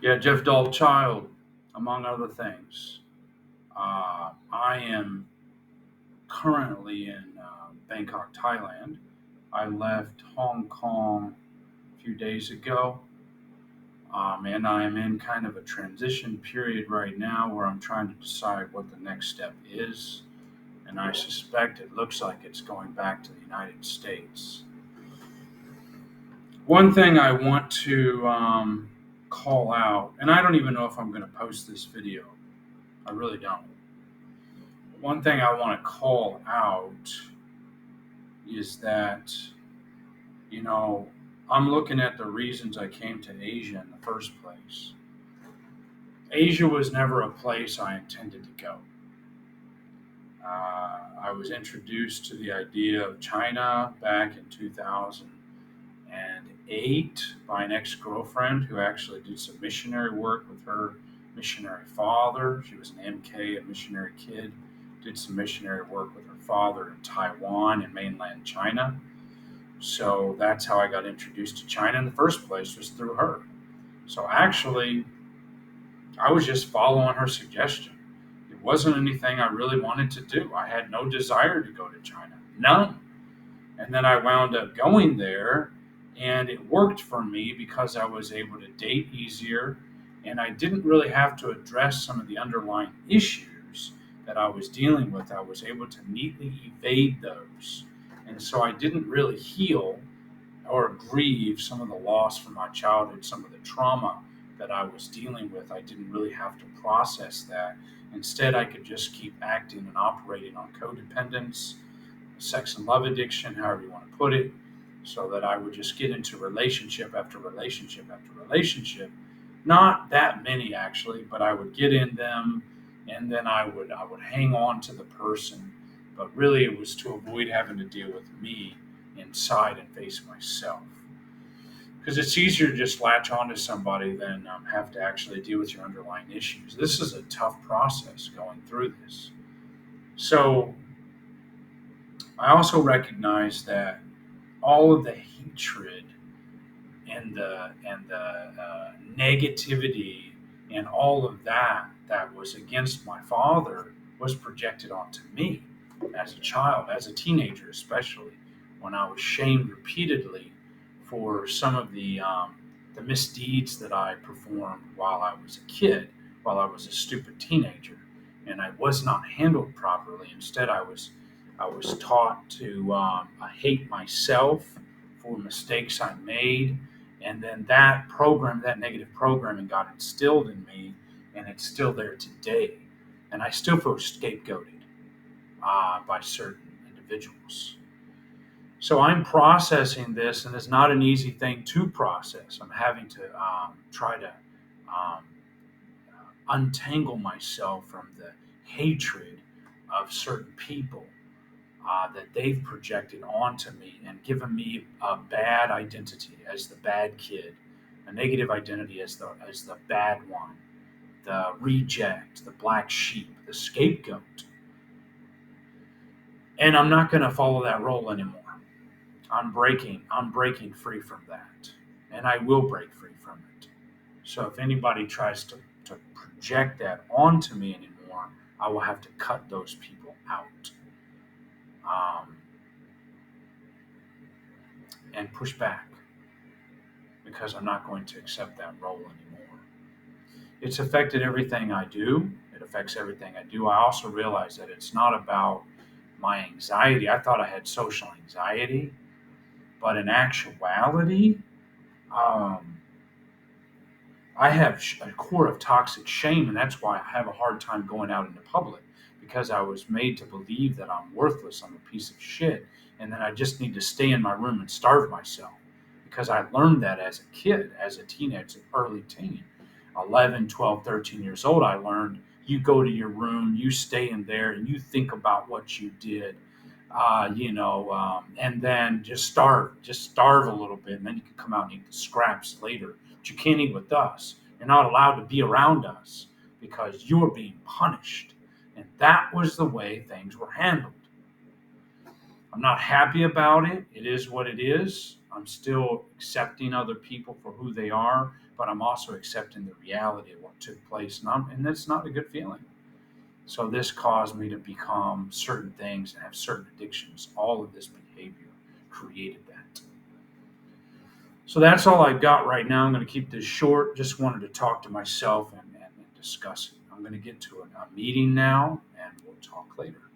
Yeah, Jeff Dahl Child, among other things. I am currently in Bangkok, Thailand. I left Hong Kong a few days ago, and I am in kind of a transition period right now where I'm trying to decide what the next step is. And I suspect it looks like it's going back to the United States. One thing I want to call out, and I don't even know if I'm going to post this video, I really don't. One thing I want to call out is that, you know, I'm looking at the reasons I came to Asia in the first place. Asia was never a place I intended to go. I was introduced to the idea of China back in 2008 by an ex girlfriend who actually did some missionary work with her missionary father. She was an MK, a missionary kid, did some missionary work with her father in Taiwan and mainland China. So that's how I got introduced to China in the first place, was through her. So actually, I was just following her suggestion. It wasn't anything I really wanted to do. I had no desire to go to China, none. And then I wound up going there, and it worked for me because I was able to date easier, and I didn't really have to address some of the underlying issues that I was dealing with. I was able to neatly evade those. And so I didn't really heal or grieve some of the loss from my childhood, some of the trauma that I was dealing with. I didn't really have to process that. Instead, I could just keep acting and operating on codependence, sex and love addiction, however you want to put it, so that I would just get into relationship after relationship after relationship. Not that many actually, but I would get in them, and then I would hang on to the person. But really, it was to avoid having to deal with me inside and face myself. Because it's easier to just latch onto somebody than have to actually deal with your underlying issues. This is a tough process going through this. So I also recognize that all of the hatred and the negativity and all of that was against my father was projected onto me as a child, as a teenager, especially when I was shamed repeatedly for some of the misdeeds that I performed while I was a kid, while I was a stupid teenager, and I was not handled properly. Instead, I was taught to hate myself for mistakes I made, and then that program, that negative programming, got instilled in me, and it's still there today. And I still feel scapegoated by certain individuals. So I'm processing this, and it's not an easy thing to process. I'm having to try to um, untangle myself from the hatred of certain people that they've projected onto me and given me a bad identity as the bad kid, a negative identity as the bad one, the reject, the black sheep, the scapegoat. And I'm not going to follow that role anymore. I'm breaking free from that, and I will break free from it. So if anybody tries to project that onto me anymore, I will have to cut those people out. Um, and push back because I'm not going to accept that role anymore. It's affected everything I do. It affects everything I do. I also realize that it's not about my anxiety. I thought I had social anxiety, but in actuality, um, I have a core of toxic shame, and that's why I have a hard time going out into public because I was made to believe that I'm worthless, I'm a piece of shit, and that I just need to stay in my room and starve myself because I learned that as a kid, as a teenager, early teen, 11, 12, 13 years old. I learned you go to your room, you stay in there, and you think about what you did. And then just starve a little bit, and then you can come out and eat the scraps later. But you can't eat with us. You're not allowed to be around us because you're being punished. And that was the way things were handled. I'm not happy about it. It is what it is. I'm still accepting other people for who they are, but I'm also accepting the reality of what took place. And that's not a good feeling. So this caused me to become certain things and have certain addictions. All of this behavior created that. So that's all I've got right now. I'm going to keep this short. Just wanted to talk to myself and discuss it. I'm going to get to a meeting now, and we'll talk later.